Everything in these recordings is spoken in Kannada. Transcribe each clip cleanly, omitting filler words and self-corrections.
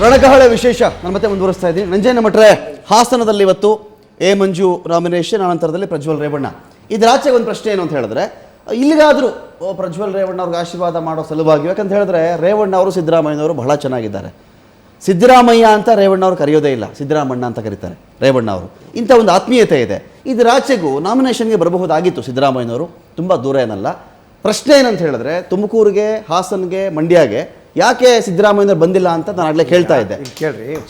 ರಣಕಹಳೆ ವಿಶೇಷ ನಾನು ಮತ್ತೆ ಮುಂದುವರಿಸ್ತಾ ಇದ್ದೀನಿ. ನಂಜೇನ ಮಠರೆ ಹಾಸನದಲ್ಲಿ ಇವತ್ತು ಎ ಮಂಜು ನಾಮಿನೇಷನ್, ಅನಂತರದಲ್ಲಿ ಪ್ರಜ್ವಲ್ ರೇವಣ್ಣ. ಇದರಾಚೆಗೆ ಒಂದು ಪ್ರಶ್ನೆ ಏನು ಅಂತ ಹೇಳಿದ್ರೆ, ಇಲ್ಲಿಗಾದರೂ ಪ್ರಜ್ವಲ್ ರೇವಣ್ಣ ಅವ್ರಿಗೆ ಆಶೀರ್ವಾದ ಮಾಡೋ ಸಲುವಾಗಿ, ಯಾಕಂತ ಹೇಳಿದ್ರೆ ರೇವಣ್ಣ ಅವರು ಸಿದ್ದರಾಮಯ್ಯನವರು ಬಹಳ ಚೆನ್ನಾಗಿದ್ದಾರೆ. ಸಿದ್ದರಾಮಯ್ಯ ಅಂತ ರೇವಣ್ಣ ಅವರು ಕರೆಯೋದೇ ಇಲ್ಲ, ಸಿದ್ದರಾಮಣ್ಣ ಅಂತ ಕರೀತಾರೆ ರೇವಣ್ಣ ಅವರು. ಇಂಥ ಒಂದು ಆತ್ಮೀಯತೆ ಇದೆ. ಇದರಾಚೆಗೂ ನಾಮಿನೇಷನ್ಗೆ ಬರಬಹುದಾಗಿತ್ತು ಸಿದ್ದರಾಮಯ್ಯನವರು, ತುಂಬ ದೂರ ಏನಲ್ಲ. ಪ್ರಶ್ನೆ ಏನಂತ ಹೇಳಿದ್ರೆ, ತುಮಕೂರಿಗೆ, ಹಾಸನ್ಗೆ, ಮಂಡ್ಯಗೆ ಯಾಕೆ ಸಿದ್ದರಾಮಯ್ಯನವರು ಬಂದಿಲ್ಲ ಅಂತ ನಾನು ಆಗಲೇ ಕೇಳ್ತಾ ಇದ್ದೆ.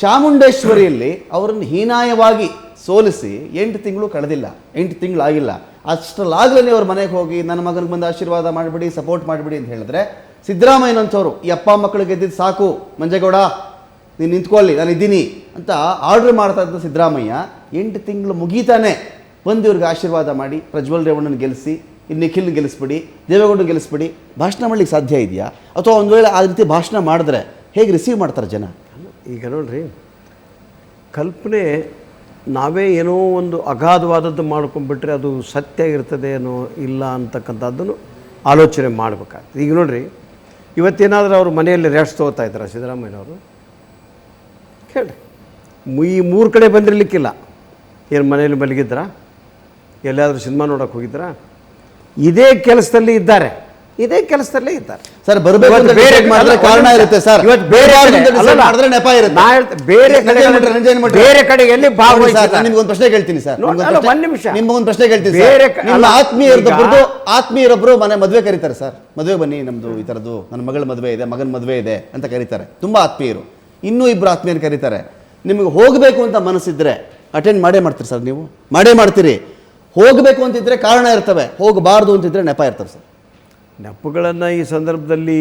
ಚಾಮುಂಡೇಶ್ವರಿಯಲ್ಲಿ ಅವರನ್ನು ಹೀನಾಯವಾಗಿ ಸೋಲಿಸಿ 8 ತಿಂಗಳು ಕಳೆದಿಲ್ಲ, 8 ತಿಂಗಳಾಗಿಲ್ಲ. ಅಷ್ಟರಲ್ಲಾಗಲೇ ಅವ್ರ ಮನೆಗೆ ಹೋಗಿ ನನ್ನ ಮಗನಿಗೆ ಬಂದು ಆಶೀರ್ವಾದ ಮಾಡಿಬಿಡಿ, ಸಪೋರ್ಟ್ ಮಾಡಿಬಿಡಿ ಅಂತ ಹೇಳಿದ್ರೆ, ಸಿದ್ದರಾಮಯ್ಯನಂಥವ್ರು ಈ ಅಪ್ಪ ಮಕ್ಕಳು ಗೆದ್ದಿದ್ದು ಸಾಕು, ಮಂಜೇಗೌಡ ನೀನು ನಿಂತ್ಕೊಳ್ಳಿ ನಾನು ಇದ್ದೀನಿ ಅಂತ ಆರ್ಡ್ರ್ ಮಾಡ್ತಾ ಇದ್ದ ಸಿದ್ದರಾಮಯ್ಯ 8 ತಿಂಗಳು ಮುಗೀತಾನೆ ಬಂದು ಇವ್ರಿಗೆ ಆಶೀರ್ವಾದ ಮಾಡಿ ಪ್ರಜ್ವಲ್ ರೇವಣ್ಣನ ಗೆಲ್ಲಿಸಿ, ಇನ್ನು ನಿಖಿಲ್ನ ಗೆಲ್ಲಿಸ್ಬಿಡಿ, ದೇವೇಗೌಡನ ಗೆಲ್ಲಿಸ್ಬಿಡಿ, ಭಾಷಣ ಮಾಡ್ಲಿಕ್ಕೆ ಸಾಧ್ಯ ಇದೆಯಾ? ಅಥವಾ ಒಂದು ವೇಳೆ ಆ ರೀತಿ ಭಾಷಣ ಮಾಡಿದ್ರೆ ಹೇಗೆ ರಿಸೀವ್ ಮಾಡ್ತಾರೆ ಜನ? ಈಗ ನೋಡ್ರಿ, ಕಲ್ಪನೆ ನಾವೇ ಏನೋ ಒಂದು ಅಗಾಧವಾದದ್ದು ಮಾಡ್ಕೊಂಡ್ಬಿಟ್ರೆ ಅದು ಸತ್ಯ ಇರ್ತದೆ ಏನೋ ಇಲ್ಲ ಅಂತಕ್ಕಂಥದ್ದನ್ನು ಆಲೋಚನೆ ಮಾಡಬೇಕಾಗ್ತದೆ. ಈಗ ನೋಡ್ರಿ, ಇವತ್ತೇನಾದರೂ ಅವ್ರ ಮನೆಯಲ್ಲಿ ರೆಸ್ಟ್ ತೊಗೋತಾ ಇದ್ದಾರೆ ಸಿದ್ದರಾಮಯ್ಯನವರು, ಕೇಳ್ರಿ, ಈ 3 ಕಡೆ ಬಂದಿರಲಿಕ್ಕಿಲ್ಲ. ಏನು ಮನೆಯಲ್ಲಿ ಮಲಗಿದ್ರಾ, ಎಲ್ಲಾದರೂ ಸಿನಿಮಾ ನೋಡೋಕೆ ಹೋಗಿದ್ರಾ? ಇದೇ ಕೆಲಸದಲ್ಲಿ ಇದ್ದಾರೆ, ಇದೇ ಕೆಲಸದಲ್ಲೇ ಇದ್ದಾರೆ ಸರ್. ಬರಬೇಕು ಬೇರೆ ಕಾರಣ ಇರುತ್ತೆ ಸರ್, ಇವತ್ತು ಬೇರೆ ನೆಪ ಇರುತ್ತೆ. ಬೇರೆ ಕಡೆ ಎಲ್ಲಿ ಭಾಗವಹಿಸ್ತಾರೆ. ನಿಮ್ಗೊಂದು ಪ್ರಶ್ನೆ ಕೇಳ್ತೀನಿ ಸರ್, ಒಂದು ನಿಮಿಷ, ನಿಮ್ಗೊಂದು ಪ್ರಶ್ನೆ ಕೇಳ್ತೀನಿ. ಆತ್ಮೀಯರೊಬ್ಬರು ಮನೆ ಮದುವೆ ಕರೀತಾರೆ ಸರ್, ಮದುವೆ ಬನ್ನಿ ನಮ್ದು ಈ ಥರದ್ದು, ನನ್ನ ಮಗಳ ಮದುವೆ ಇದೆ, ಮಗನ ಮದುವೆ ಇದೆ ಅಂತ ಕರೀತಾರೆ. ತುಂಬಾ ಆತ್ಮೀಯರು, ಇನ್ನೂ 2 ಆತ್ಮೀಯರು ಕರೀತಾರೆ. ನಿಮಗೆ ಹೋಗಬೇಕು ಅಂತ ಮನಸ್ಸಿದ್ರೆ ಅಟೆಂಡ್ ಮಾಡ್ತೀರಿ ಸರ್, ನೀವು ಮಾಡೇ ಮಾಡ್ತೀರಿ. ಹೋಗಬೇಕು ಅಂತಿದ್ರೆ ಕಾರಣ ಇರ್ತವೆ, ಹೋಗಬಾರ್ದು ಅಂತಿದ್ರೆ ನೆಪ ಇರ್ತವೆ ಸರ್. ನೆಪಗಳನ್ನು ಈ ಸಂದರ್ಭದಲ್ಲಿ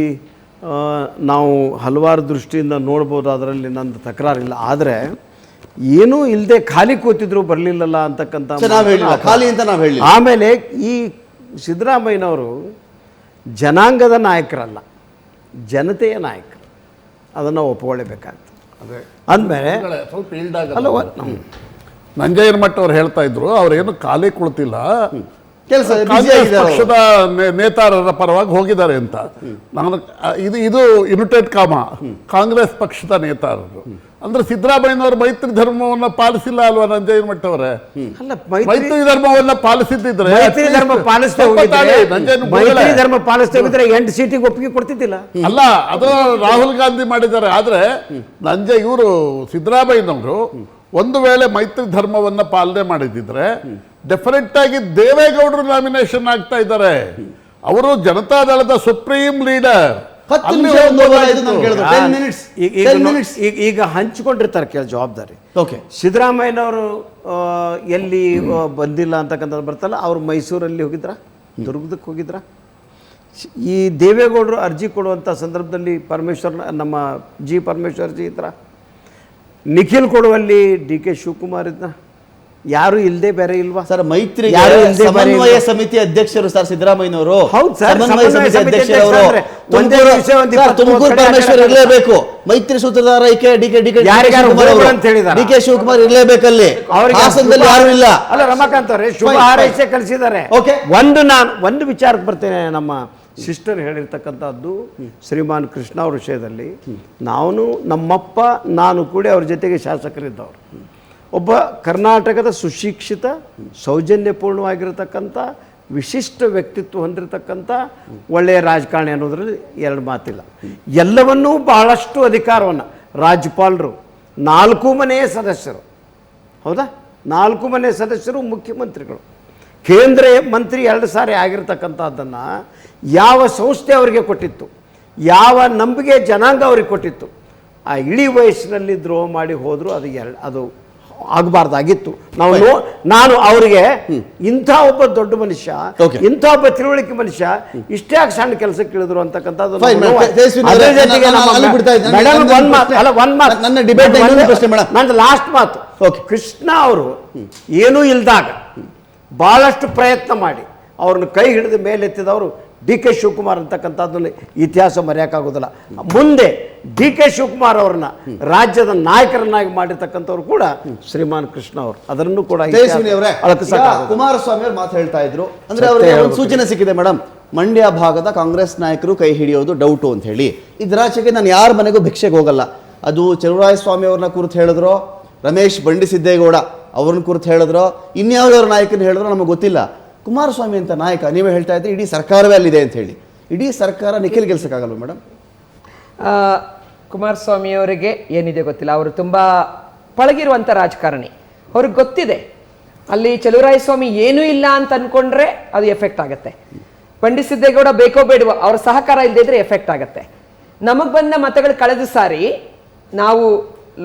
ನಾವು ಹಲವಾರು ದೃಷ್ಟಿಯಿಂದ ನೋಡ್ಬೋದು, ಅದರಲ್ಲಿ ನಂದು ತಕರಾರಿಲ್ಲ. ಆದರೆ ಏನೂ ಇಲ್ಲದೆ ಖಾಲಿ ಕೂತಿದ್ರು ಬರಲಿಲ್ಲಲ್ಲ ಅಂತಕ್ಕಂಥ ಖಾಲಿ ಅಂತ ನಾವು ಹೇಳಿ. ಆಮೇಲೆ ಈ ಸಿದ್ದರಾಮಯ್ಯನವರು ಜನಾಂಗದ ನಾಯಕರಲ್ಲ, ಜನತೆಯ ನಾಯಕರು, ಅದನ್ನು ಒಪ್ಕೊಳ್ಳೇಬೇಕಾಗ್ತದೆ. ಅದೇ ಅಂದಮೇಲೆ ಸ್ವಲ್ಪ ಅಲ್ಲ, ನಂಜಯ್ಯನ ಮಠ ಅವ್ರು ಹೇಳ್ತಾ ಇದ್ರು, ಅವ್ರೇನು ಖಾಲಿ ಕುಳಿತಿಲ್ಲ, ಕಾಂಗ್ರೆಸ್ ಪಕ್ಷದ ನೇತಾರರ ಪರವಾಗಿ ಹೋಗಿದ್ದಾರೆ ಅಂತ. ನಾನು ಇದು ಯುನೈಟೆಡ್ ಕಾಮ ಕಾಂಗ್ರೆಸ್ ಪಕ್ಷದ ನೇತಾರರು ಅಂದ್ರೆ ಸಿದ್ದರಾಮಯ್ಯನವರು ಮೈತ್ರಿ ಧರ್ಮವನ್ನ ಪಾಲಿಸಿಲ್ಲ ಅಲ್ವಾ ನಂಜಯ್ಯನ ಮಠ ಅವರೇ? ಮೈತ್ರಿ ಧರ್ಮವನ್ನ ಪಾಲಿಸಿದ್ರೆ ಧರ್ಮ ಪಾಲಿಸ್ತಾ 8 ಸೀಟಿಗೆ ಒಪ್ಪಿಗೆ ಕೊಡ್ತಿದ್ದಿಲ್ಲ ಅಲ್ಲ. ಅದು ರಾಹುಲ್ ಗಾಂಧಿ ಮಾಡಿದ್ದಾರೆ. ಆದ್ರೆ ಇವರು ಸಿದ್ದರಾಮಯ್ಯನವರು ಒಂದು ವೇಳೆ ಮೈತ್ರಿ ಧರ್ಮವನ್ನ ಪಾಲನೆ ಮಾಡಿದ್ರೆ ಡೆಫಿನೆಟ್ ಆಗಿ ದೇವೇಗೌಡರು ನಾಮಿನೇಷನ್ ಆಗ್ತಾ ಇದ್ದಾರೆ. ಅವರು ಜನತಾದಳದ ಸುಪ್ರೀಂ ಲೀಡರ್. ಈಗ ಹಂಚಿಕೊಂಡಿರ್ತಾರೆ ಕೆಲ ಜವಾಬ್ದಾರಿ. ಸಿದ್ದರಾಮಯ್ಯನವರು ಎಲ್ಲಿ ಬಂದಿಲ್ಲ ಅಂತಕ್ಕಂಥದ್ದು ಬರ್ತಲ್ಲ, ಅವ್ರು ಮೈಸೂರಲ್ಲಿ ಹೋಗಿದ್ರ, ದುರ್ಗದಕ್ಕೆ ಹೋಗಿದ್ರ. ಈ ದೇವೇಗೌಡರು ಅರ್ಜಿ ಕೊಡುವಂಥ ಸಂದರ್ಭದಲ್ಲಿ ನಮ್ಮ ಪರಮೇಶ್ವರ್ ಜಿ ಇದ್ರ, ನಿಖಿಲ್ ಕೊಡುವಲ್ಲಿ DK ಶಿವಕುಮಾರ್ ಇದ್ದ, ಯಾರು ಇಲ್ಲದೆ ಬೇರೆ ಇಲ್ವಾ ಸರ್? ಮೈತ್ರಿ ಸಮನ್ವಯ ಸಮಿತಿ ಅಧ್ಯಕ್ಷರು ಸರ್ ಸಿದ್ದರಾಮಯ್ಯನವರು. ಹೌದು ಸರ್, ಸಮನ್ವಯ ಸಮಿತಿ ಅಧ್ಯಕ್ಷರು ತುಮಕೂರು ಪರಮೇಶ್ವರ್ ಇರಲೇಬೇಕು. ಮೈತ್ರಿ ಸೂತ್ರಧಾರ DK ಶಿವಕುಮಾರ್ ಇರಲೇಬೇಕಲ್ಲಿ. ಹಾಸನದಲ್ಲಿ ಯಾರು ಇಲ್ಲ. ಅಲ್ಲ, ರಮಾಕಾಂತ್ ಅವರೇ ಶುಭ ಹಾರೈಸೆ ಕಳಿಸಿದ್ದಾರೆ. ಒಂದು ವಿಚಾರಕ್ಕೆ ಬರ್ತೇನೆ. ನಮ್ಮ ಸಿಸ್ಟರ್ ಹೇಳಿರ್ತಕ್ಕಂಥದ್ದು ಶ್ರೀಮಾನ್ ಕೃಷ್ಣ ಅವ್ರ ವಿಷಯದಲ್ಲಿ, ನಮ್ಮಪ್ಪ ನಾನು ಕೂಡ ಅವ್ರ ಜೊತೆಗೆ ಶಾಸಕರಿದ್ದವರು. ಒಬ್ಬ ಕರ್ನಾಟಕದ ಸುಶಿಕ್ಷಿತ, ಸೌಜನ್ಯಪೂರ್ಣವಾಗಿರತಕ್ಕಂಥ, ವಿಶಿಷ್ಟ ವ್ಯಕ್ತಿತ್ವ ಹೊಂದಿರತಕ್ಕಂಥ ಒಳ್ಳೆಯ ರಾಜಕಾರಣಿ ಅನ್ನೋದ್ರಲ್ಲಿ 2 ಮಾತಿಲ್ಲ. ಎಲ್ಲವನ್ನೂ ಬಹಳಷ್ಟು ಅಧಿಕಾರವನ್ನು ರಾಜ್ಯಪಾಲರು, 4 ಮನೆಯ ಸದಸ್ಯರು, ಹೌದಾ, 4 ಮನೆಯ ಸದಸ್ಯರು, ಮುಖ್ಯಮಂತ್ರಿಗಳು, ಕೇಂದ್ರ ಮಂತ್ರಿ 2 ಸಾರಿ ಆಗಿರ್ತಕ್ಕಂಥದ್ದನ್ನು ಯಾವ ಸಂಸ್ಥೆ ಅವರಿಗೆ ಕೊಟ್ಟಿತ್ತು, ಯಾವ ನಂಬಿಕೆ ಜನಾಂಗ ಅವ್ರಿಗೆ ಕೊಟ್ಟಿತ್ತು, ಆ ಇಡೀ ವಯಸ್ಸಿನಲ್ಲಿ ದ್ರೋಹ ಮಾಡಿ ಹೋದರೂ ಅದು ಆಗಬಾರ್ದಾಗಿತ್ತು. ನಾನು ಅವರಿಗೆ ಇಂಥ ಒಬ್ಬ ದೊಡ್ಡ ಮನುಷ್ಯ, ಇಂಥ ಒಬ್ಬ ತಿಳುವಳಿಕೆ ಮನುಷ್ಯ ಇಷ್ಟೇ ಸಣ್ಣ ಕೆಲಸಕ್ಕೆ ಇಳಿದ್ರು ಅಂತಕ್ಕಂಥದ್ದು. ನನ್ನ ಲಾಸ್ಟ್ ಮಾತು, ಕೃಷ್ಣ ಅವರು ಏನೂ ಇಲ್ದಾಗ ಭಾಳಷ್ಟು ಪ್ರಯತ್ನ ಮಾಡಿ ಅವ್ರನ್ನ ಕೈ ಹಿಡಿದು ಮೇಲೆತ್ತಿದವರು DK ಶಿವಕುಮಾರ್ ಅಂತಕ್ಕಂಥದ್ದನ್ನು ಇತಿಹಾಸ ಮರೆಯೋಕ್ಕಾಗೋದಿಲ್ಲ. ಮುಂದೆ DK ಶಿವಕುಮಾರ್ ಅವ್ರನ್ನ ರಾಜ್ಯದ ನಾಯಕರನ್ನಾಗಿ ಮಾಡಿರ್ತಕ್ಕಂಥವ್ರು ಕೂಡ ಶ್ರೀಮಾನ್ ಕೃಷ್ಣ ಅವರು. ಅದನ್ನು ಕೂಡ ಕುಮಾರಸ್ವಾಮಿ ಅವರು ಮಾತು ಹೇಳ್ತಾ ಇದ್ರು. ಅಂದ್ರೆ ಅವರಿಗೆ ಒಂದು ಸೂಚನೆ ಸಿಕ್ಕಿದೆ ಮೇಡಮ್, ಮಂಡ್ಯ ಭಾಗದ ಕಾಂಗ್ರೆಸ್ ನಾಯಕರು ಕೈ ಹಿಡಿಯೋದು ಡೌಟು ಅಂತ ಹೇಳಿ. ಇದರಾಚೆಗೆ ನಾನು ಯಾರ ಮನೆಗೂ ಭಿಕ್ಷೆಗೆ ಹೋಗಲ್ಲ, ಅದು ಚಲುವರಾಯಸ್ವಾಮಿ ಅವ್ರನ್ನ ಕುರಿತು ಹೇಳಿದ್ರೋ, ರಮೇಶ್ ಬಂಡಿಸಿದ್ದೇಗೌಡ ಅವ್ರನ್ನ ಕುರಿತು ಹೇಳಿದ್ರೋ, ಇನ್ಯಾವುದಾದ್ರು ನಾಯಕನ ಹೇಳಿದ್ರೋ ನಮಗೆ ಗೊತ್ತಿಲ್ಲ. ಕುಮಾರಸ್ವಾಮಿ ಅಂತ ನಾಯಕ ನೀವೇ ಹೇಳ್ತಾ ಇದ್ರಿ ಇಡೀ ಸರ್ಕಾರವೇ ಅಲ್ಲಿದೆ ಅಂತ ಹೇಳಿ. ಇಡೀ ಸರ್ಕಾರ ನಿಖಿಲ್ ಗೆಲ್ಸಕ್ಕಾಗಲ್ವ ಮೇಡಮ್? ಕುಮಾರಸ್ವಾಮಿ ಅವರಿಗೆ ಏನಿದೆ ಗೊತ್ತಿಲ್ಲ. ಅವರು ತುಂಬ ಪಳಗಿರುವಂಥ ರಾಜಕಾರಣಿ. ಅವ್ರಿಗೆ ಗೊತ್ತಿದೆ ಅಲ್ಲಿ ಚಲುವರಾಯಸ್ವಾಮಿ ಏನೂ ಇಲ್ಲ ಅಂತ ಅನ್ಕೊಂಡ್ರೆ ಅದು ಎಫೆಕ್ಟ್ ಆಗುತ್ತೆ. ಬಂಡಿಸಿದ್ದೇಗೌಡ ಬೇಕೋ ಬೇಡವೋ ಅವ್ರ ಸಹಕಾರ ಇಲ್ಲದೇ ಇದ್ರೆ ಎಫೆಕ್ಟ್ ಆಗುತ್ತೆ. ನಮಗೆ ಬಂದ ಮತಗಳು ಕಳೆದ ಸಾರಿ ನಾವು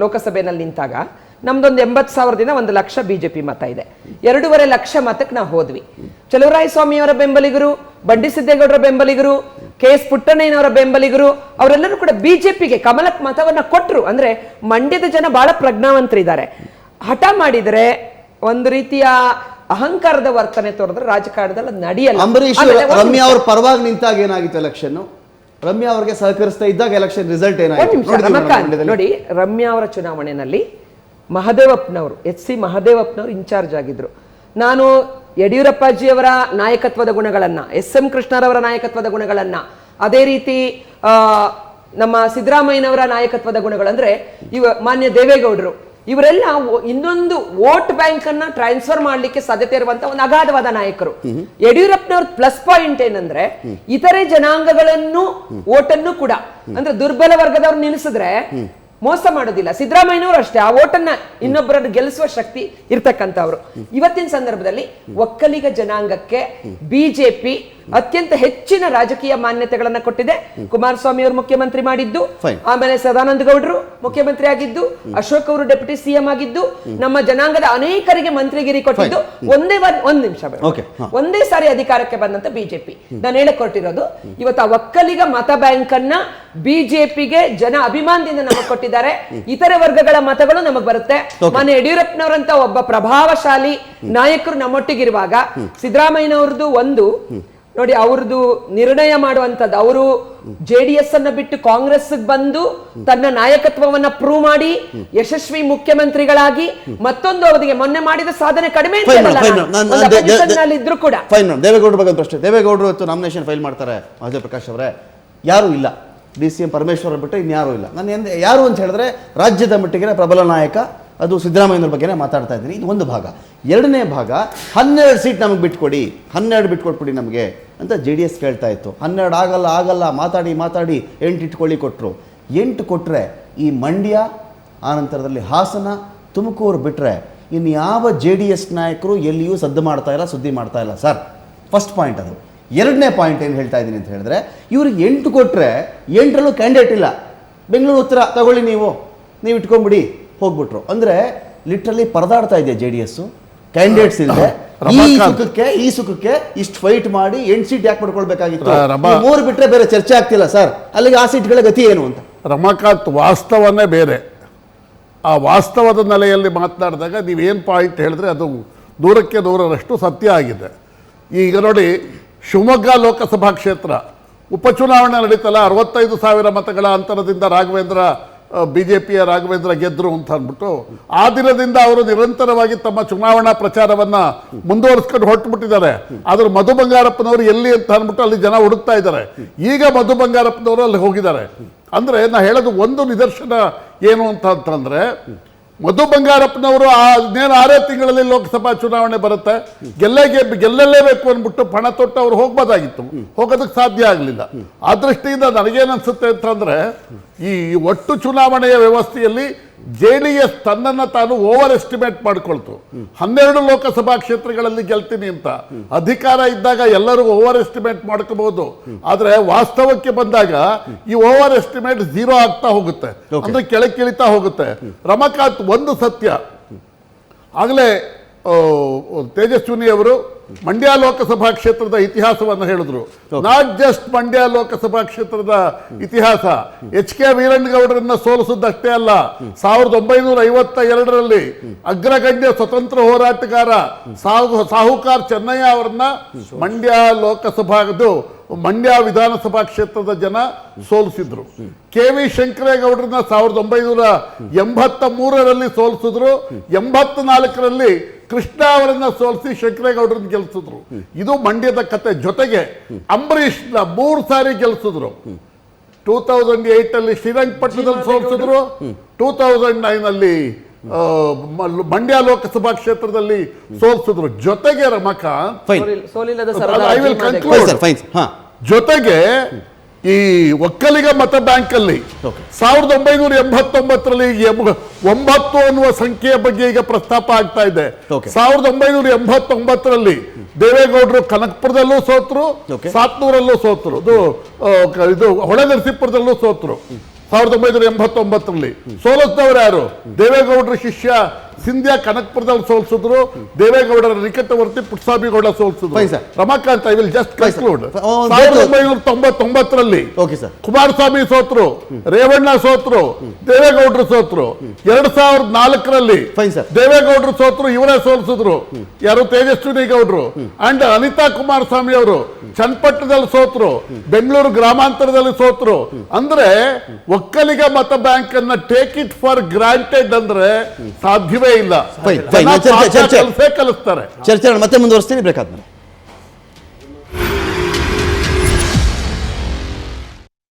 ಲೋಕಸಭೆಯಲ್ಲಿ ನಿಂತಾಗ ನಮ್ದೊಂದು 80,000ದಿಂದ 1,00,000 BJP ಮತ ಇದೆ. 2.5 ಲಕ್ಷ ಮತಕ್ಕೆ ನಾವು ಹೋದ್ವಿ. ಚಲುವರಾಯಸ್ವಾಮಿಯವರ ಬೆಂಬಲಿಗರು, ಬಂಡಿಸಿದ್ದೇಗೌಡರ ಬೆಂಬಲಿಗರು, KS ಪುಟ್ಟಣ್ಣಯ್ಯನವರ ಬೆಂಬಲಿಗರು ಅವರೆಲ್ಲರೂ ಕೂಡ ಬಿಜೆಪಿಗೆ ಕಮಲಕ್ಕೆ ಮತವನ್ನ ಕೊಟ್ಟರು. ಅಂದ್ರೆ ಮಂಡ್ಯದ ಜನ ಬಹಳ ಪ್ರಜ್ಞಾವಂತರಿದ್ದಾರೆ. ಹಠ ಮಾಡಿದರೆ ಒಂದು ರೀತಿಯ ಅಹಂಕಾರದ ವರ್ತನೆ ತೋರಿದ್ರೆ ರಾಜಕಾರಣದಲ್ಲಿ ನಡೆಯಲ್ಲ. ಅಂಬರೀಶ್ ರಮ್ಯಾ ಅವ್ರ ಪರವಾಗಿ ನಿಂತಾಗ ಏನಾಗಿತ್ತು ಎಲೆಕ್ಷನ್? ರಮ್ಯಾ ಅವ್ರಿಗೆ ಸಹಕರಿಸ್ತಾ ಇದ್ದಾಗ ಎಲೆಕ್ಷನ್ ರಿಸಲ್ಟ್ ಏನಾಗಿತ್ತು ನೋಡಿ. ರಮ್ಯಾ ಅವರ ಚುನಾವಣೆಯಲ್ಲಿ ಮಹದೇವಪ್ಪನವರು HC ಮಹದೇವಪ್ಪನವರು ಇನ್ಚಾರ್ಜ್ ಆಗಿದ್ರು. ನಾನು ಯಡಿಯೂರಪ್ಪಾಜಿಯವರ ನಾಯಕತ್ವದ ಗುಣಗಳನ್ನ, SM ಕೃಷ್ಣರವರ ನಾಯಕತ್ವದ ಗುಣಗಳನ್ನ, ಅದೇ ರೀತಿ ನಮ್ಮ ಸಿದ್ದರಾಮಯ್ಯನವರ ನಾಯಕತ್ವದ ಗುಣಗಳಂದ್ರೆ ಮಾನ್ಯ ದೇವೇಗೌಡರು ಇವರೆಲ್ಲ ಇನ್ನೊಂದು ವೋಟ್ ಬ್ಯಾಂಕ್ ಅನ್ನ ಟ್ರಾನ್ಸ್ಫರ್ ಮಾಡ್ಲಿಕ್ಕೆ ಸಾಧ್ಯತೆ ಇರುವಂತ ಒಂದು ಅಗಾಧವಾದ ನಾಯಕರು. ಯಡಿಯೂರಪ್ಪನವ್ರ ಪ್ಲಸ್ ಪಾಯಿಂಟ್ ಏನಂದ್ರೆ ಇತರೆ ಜನಾಂಗಗಳನ್ನು ಓಟನ್ನು ಕೂಡ ಅಂದ್ರೆ ದುರ್ಬಲ ವರ್ಗದವ್ರು ನಿಲ್ಲಿಸಿದ್ರೆ ಮೋಸ ಮಾಡೋದಿಲ್ಲ. ಸಿದ್ದರಾಮಯ್ಯನವರು ಅಷ್ಟೇ ಆ ಓಟನ್ನ ಇನ್ನೊಬ್ಬರನ್ನು ಗೆಲ್ಲಿಸುವ ಶಕ್ತಿ ಇರ್ತಕ್ಕಂಥವ್ರು. ಇವತ್ತಿನ ಸಂದರ್ಭದಲ್ಲಿ ಒಕ್ಕಲಿಗ ಜನಾಂಗಕ್ಕೆ ಬಿಜೆಪಿ ಅತ್ಯಂತ ಹೆಚ್ಚಿನ ರಾಜಕೀಯ ಮಾನ್ಯತೆಗಳನ್ನ ಕೊಟ್ಟಿದೆ. ಕುಮಾರಸ್ವಾಮಿ ಅವರು ಮುಖ್ಯಮಂತ್ರಿ ಮಾಡಿದ್ದು, ಆಮೇಲೆ ಸದಾನಂದ ಗೌಡರು ಮುಖ್ಯಮಂತ್ರಿ ಆಗಿದ್ದು, ಅಶೋಕ್ ಅವರು ಡೆಪ್ಯೂಟಿ CM ಆಗಿದ್ದು, ನಮ್ಮ ಜನಾಂಗದ ಅನೇಕರಿಗೆ ಮಂತ್ರಿಗಿರಿ ಕೊಟ್ಟಿದ್ದು ಒಂದ್ ನಿಮಿಷ ಒಂದೇ ಸಾರಿ ಅಧಿಕಾರಕ್ಕೆ ಬಂದಂತ ಬಿಜೆಪಿ. ನಾನು ಹೇಳಕ್ ಕೊಟ್ಟಿರೋದು ಇವತ್ತು ಆ ಒಕ್ಕಲಿಗ ಮತ ಬ್ಯಾಂಕ್ ಅನ್ನ ಬಿಜೆಪಿಗೆ ಜನ ಅಭಿಮಾನದಿಂದ ನಮಗೆ ಕೊಟ್ಟಿದ್ದಾರೆ. ಇತರೆ ವರ್ಗಗಳ ಮತಗಳು ನಮಗ್ ಬರುತ್ತೆ. ಮಾನ್ಯ ಯಡಿಯೂರಪ್ಪನವರಂತ ಒಬ್ಬ ಪ್ರಭಾವಶಾಲಿ ನಾಯಕರು ನಮ್ಮೊಟ್ಟಿಗಿರುವಾಗ ಸಿದ್ದರಾಮಯ್ಯನವ್ರದ್ದು ಒಂದು ನೋಡಿ, ಅವ್ರದ್ದು ನಿರ್ಣಯ ಮಾಡುವಂಥದ್ದು, ಅವರು JDS ಅನ್ನ ಬಿಟ್ಟು ಕಾಂಗ್ರೆಸ್ ಬಂದು ತನ್ನ ನಾಯಕತ್ವವನ್ನ ಪ್ರೂವ್ ಮಾಡಿ ಯಶಸ್ವಿ ಮುಖ್ಯಮಂತ್ರಿಗಳಾಗಿ ಮತ್ತೊಂದು ಅವಧಿಗೆ ಮೊನ್ನೆ ಮಾಡಿದ ಸಾಧನೆ ಕಡಿಮೆ ಇದ್ರು ಕೂಡ. ದೇವೇಗೌಡರ ಬಗ್ಗೆ ಪ್ರಶ್ನೆ. ದೇವೇಗೌಡರು ಇವತ್ತು ನಾಮಿನೇಷನ್ ಫೈಲ್ ಮಾಡ್ತಾರೆ. ಅಜಯ್ ಪ್ರಕಾಶ್ ಅವರೇ, ಯಾರು ಇಲ್ಲ, DCM ಪರಮೇಶ್ವರ ಬಿಟ್ಟು ಇನ್ಯಾರು ಇಲ್ಲ. ನಾನು ಯಾರು ಅಂತ ಹೇಳಿದ್ರೆ ರಾಜ್ಯದ ಮಟ್ಟಿಗೆ ಪ್ರಬಲ ನಾಯಕ ಅದು ಸಿದ್ದರಾಮಯ್ಯನವ್ರ ಬಗ್ಗೆನೇ ಮಾತಾಡ್ತಾ ಇದ್ದೀನಿ. ಇದು ಒಂದು ಭಾಗ. ಎರಡನೇ ಭಾಗ 12 ಸೀಟ್ ನಮಗೆ ಬಿಟ್ಕೊಡಿ, 12 ಬಿಟ್ಕೊಟ್ಬಿಡಿ ನಮಗೆ ಅಂತ JDS ಕೇಳ್ತಾ ಇತ್ತು. 12 ಆಗಲ್ಲ ಮಾತಾಡಿ 8 ಇಟ್ಕೊಳ್ಳಿ ಕೊಟ್ಟರು. 8 ಕೊಟ್ಟರೆ ಈ ಮಂಡ್ಯ, ಆನಂತರದಲ್ಲಿ ಹಾಸನ, ತುಮಕೂರು ಬಿಟ್ಟರೆ ಇನ್ನು ಯಾವ JDS ನಾಯಕರು ಎಲ್ಲಿಯೂ ಸದ್ದು ಮಾಡ್ತಾ ಇಲ್ಲ, ಸುದ್ದಿ ಮಾಡ್ತಾ ಇಲ್ಲ ಸರ್. ಫಸ್ಟ್ ಪಾಯಿಂಟ್ ಅದು. ಎರಡನೇ ಪಾಯಿಂಟ್ ಏನು ಹೇಳ್ತಾ ಇದ್ದೀನಿ ಅಂತ ಹೇಳಿದ್ರೆ, ಇವ್ರಿಗೆ 8 ಕೊಟ್ಟರೆ 8ರಲ್ಲೂ ಕ್ಯಾಂಡಿಡೇಟ್ ಇಲ್ಲ. ಬೆಂಗಳೂರು ಉತ್ತರ ತಗೊಳ್ಳಿ, ನೀವು ಇಟ್ಕೊಂಡ್ಬಿಡಿ ಹೋಗ್ಬಿಟ್ರು. ಅಂದ್ರೆ ಲಿಟ್ರಲಿ ಪರದಾಡ್ತಾ ಇದೆ JDS. ಕ್ಯಾಂಡಿಡೇಟ್ಸ್ ಇಲ್ಲದೆ ಈ ಸುಖಕ್ಕೆ ಇಷ್ಟು ಫೈಟ್ ಮಾಡಿ 8 ಸೀಟ್ ಯಾಕೆ ಪಡ್ಕೊಳ್ಬೇಕಾಗಿತ್ತು? 3 ಬಿಟ್ರೆ ಬೇರೆ ಚರ್ಚೆ ಆಗ್ತಿಲ್ಲ ಸರ್. ಅಲ್ಲಿಗೆ ಆ ಸೀಟ್ಗಳ ಗತಿ ಏನು ಅಂತ. ರಮಾಕಾಂತ್, ವಾಸ್ತವನೇ ಬೇರೆ. ಆ ವಾಸ್ತವದ ನೆಲೆಯಲ್ಲಿ ಮಾತನಾಡಿದಾಗ ನೀವೇನು ಪಾಯಿಂಟ್ ಹೇಳಿದ್ರೆ ಅದು 100ಕ್ಕೆ 100ರಷ್ಟು ಸತ್ಯ ಆಗಿದೆ. ಈಗ ನೋಡಿ, ಶಿವಮೊಗ್ಗ ಲೋಕಸಭಾ ಕ್ಷೇತ್ರ ಉಪಚುನಾವಣೆ ನಡೀತಲ್ಲ, 65,000 ಮತಗಳ ಅಂತರದಿಂದ ಬಿಜೆಪಿಯ ರಾಘವೇಂದ್ರ ಗೆದ್ರು ಅಂತ ಅಂದ್ಬಿಟ್ಟು ಆ ದಿನದಿಂದ ಅವರು ನಿರಂತರವಾಗಿ ತಮ್ಮ ಚುನಾವಣಾ ಪ್ರಚಾರವನ್ನ ಮುಂದುವರಿಸ್ಕೊಂಡು ಹೊರಟುಬಿಟ್ಟಿದ್ದಾರೆ. ಆದ್ರೆ ಮಧು ಬಂಗಾರಪ್ಪನವರು ಎಲ್ಲಿ ಅಂತ ಅಂದ್ಬಿಟ್ಟು ಅಲ್ಲಿ ಜನ ಹುಡುಕ್ತಾ ಇದ್ದಾರೆ. ಈಗ ಮಧು ಬಂಗಾರಪ್ಪನವರು ಅಲ್ಲಿ ಹೋಗಿದ್ದಾರೆ. ಅಂದ್ರೆ ನಾ ಹೇಳೋದು ಒಂದು ನಿದರ್ಶನ ಏನು ಅಂತಂದ್ರೆ, ಮಧು ಬಂಗಾರಪ್ಪನವರು ಇನ್ನೇನು 6 ತಿಂಗಳಲ್ಲಿ ಲೋಕಸಭಾ ಚುನಾವಣೆ ಬರುತ್ತೆ, ಗೆಲ್ಲಲೇಬೇಕು ಅಂದ್ಬಿಟ್ಟು ಪಣ ತೊಟ್ಟು ಅವ್ರು ಹೋಗ್ಬೋದಾಗಿತ್ತು. ಹೋಗೋದಕ್ಕೆ ಸಾಧ್ಯ ಆಗಲಿಲ್ಲ. ಆ ದೃಷ್ಟಿಯಿಂದ ನನಗೇನನ್ಸುತ್ತೆ ಅಂತಂದ್ರೆ, ಈ ಒಟ್ಟು ಚುನಾವಣೆಯ ವ್ಯವಸ್ಥೆಯಲ್ಲಿ JDS ತನ್ನನ್ನು ತಾನು ಓವರ್ ಎಸ್ಟಿಮೇಟ್ ಮಾಡಿಕೊಳ್ತು. 12 ಲೋಕಸಭಾ ಕ್ಷೇತ್ರಗಳಲ್ಲಿ ಗೆಲ್ತೀನಿ ಅಂತ ಅಧಿಕಾರ ಇದ್ದಾಗ ಎಲ್ಲರೂ ಓವರ್ ಎಸ್ಟಿಮೇಟ್ ಮಾಡ್ಕೋಬಹುದು. ಆದ್ರೆ ವಾಸ್ತವಕ್ಕೆ ಬಂದಾಗ ಈ ಓವರ್ ಎಸ್ಟಿಮೇಟ್ 0 ಆಗ್ತಾ ಹೋಗುತ್ತೆ, ಅಂದ್ರೆ ಕೆಳಕ್ಕಿಳಿತಾ ಹೋಗುತ್ತೆ. ರಮಾಕಾಂತ್, ಒಂದು ಸತ್ಯ, ಆಗಲೇ ತೇಜಸ್ವಿನಿ ಅವರು ಮಂಡ್ಯ ಲೋಕಸಭಾ ಕ್ಷೇತ್ರದ ಇತಿಹಾಸವನ್ನು ಹೇಳಿದ್ರು. ನಾಟ್ ಜಸ್ಟ್ ಮಂಡ್ಯ ಲೋಕಸಭಾ ಕ್ಷೇತ್ರದ ಇತಿಹಾಸ, HK ವೀರಣ್ಣಗೌಡರನ್ನ ಸೋಲಿಸಿದ್ದಷ್ಟೇ ಅಲ್ಲ, 1952ರಲ್ಲಿ ಅಗ್ರಗಣ್ಯ ಸ್ವತಂತ್ರ ಹೋರಾಟಗಾರ ಸಾಹುಕಾರ್ ಚೆನ್ನಯ್ಯ ಅವರನ್ನ ಮಂಡ್ಯ ವಿಧಾನಸಭಾ ಕ್ಷೇತ್ರದ ಜನ ಸೋಲಿಸಿದ್ರು. KV ಶಂಕರೇಗೌಡರನ್ನ 1983ರಲ್ಲಿ ಸೋಲಿಸಿದ್ರು. 84ರಲ್ಲಿ ಕೃಷ್ಣ ಅವರನ್ನ ಸೋಲಿಸಿ ಶಂಕರೇಗೌಡರನ್ನ ಗೆಲ್ಲಿಸಿದ್ರು. ಇದು ಮಂಡ್ಯದ ಕತೆ. ಜೊತೆಗೆ ಅಂಬರೀಷ್ನ 3 ಸಾರಿ ಗೆಲ್ಲಿಸಿದ್ರು. 2008 ಅಲ್ಲಿ ಶ್ರೀರಂಗಪಟ್ಟಣದಲ್ಲಿ ಸೋಲಿಸಿದ್ರು, 2009 ಅಲ್ಲಿ ಮಂಡ್ಯ ಲೋಕಸಭಾ ಕ್ಷೇತ್ರದಲ್ಲಿ ಸೋಲಿಸಿದ್ರು. ಜೊತೆಗೆ ರಮಾಕಾಂತ್, ಫೈನ್ ಸೋಲಿಲ್ಲದ I will ಸರ್ದಾರ್ conclude. ಫೈನ್ ಸರ್ ಫೈನ್ ಹಾ ಜೊತೆಗೆ ಈ ಒಕ್ಕಲಿಗ ಮತ ಬ್ಯಾಂಕ್ ಅಲ್ಲಿ 1989ರಲ್ಲಿ 9 ಅನ್ನುವ ಸಂಖ್ಯೆಯ ಬಗ್ಗೆ ಈಗ ಪ್ರಸ್ತಾಪ ಆಗ್ತಾ ಇದೆ. Okay. 1989ರಲ್ಲಿ ದೇವೇಗೌಡರು ಕನಕಪುರದಲ್ಲೂ ಸೋತರು, Okay. ಸಾತ್ನೂರಲ್ಲೂ ಸೋತರು, ಇದು ಹೊಳೆನರಸೀಪುರದಲ್ಲೂ ಸೋತರು. 1989ರಲ್ಲಿ ಸೋಲಿಸಿದವರು ಯಾರು? ದೇವೇಗೌಡರ ಶಿಷ್ಯ ಸಿಂಧ್ಯಾ ಕನಕಪುರದಲ್ಲಿ ಸೋಲಿಸಿದ್ರು, ದೇವೇಗೌಡರ ನಿಕಟವರ್ತಿ ಪುಟ್ಟಸ್ವಾಮಿಗೌಡ ಸೋಲಿಸಿದ್ರು. Fine, sir. Ramakant, I will just conclude. Oh, 1999ರಲ್ಲಿ ಓಕೆ ಸರ್ ಕುಮಾರಸ್ವಾಮಿ ಸೋತರು, ರೇವಣ್ಣ ಸೋತರು, ದೇವೇಗೌಡರು ಸೋತರು. 2004ರಲ್ಲಿ Fine, sir. ದೇವೇಗೌಡರು ಸೋತರು, ಇವರೇ ಸೋಲಿಸಿದ್ರು. ಯಾರು? ತೇಜಸ್ವಿನಿ ಗೌಡರು. ಅಂಡ್ ಅನಿತಾ ಕುಮಾರಸ್ವಾಮಿ ಅವರು ಚನ್ನಪಟ್ಟಣದಲ್ಲಿ ಸೋತರು, ಬೆಂಗಳೂರು ಗ್ರಾಮಾಂತರದಲ್ಲಿ ಸೋತರು. ಅಂದ್ರೆ ಒಕ್ಕಲಿಗ ಮತ ಬ್ಯಾಂಕ್ ಅನ್ನ ಟೇಕ್ ಇಟ್ ಫಾರ್ ಗ್ರಾಂಟೆಡ್ ಅಂದ್ರೆ ಸಾಧ್ಯವೇ ಇಲ್ಲ. Fine, fine. ಜನ ಚರ್ಚೆ ಕಲಿಸ್ತಾರೆ. ಚರ್ಚೆ ಮತ್ತೆ ಮುಂದುವರಿಸ್ತೀನಿ ಬ್ರೇಕ್ ಆದ್ಮೇಲೆ.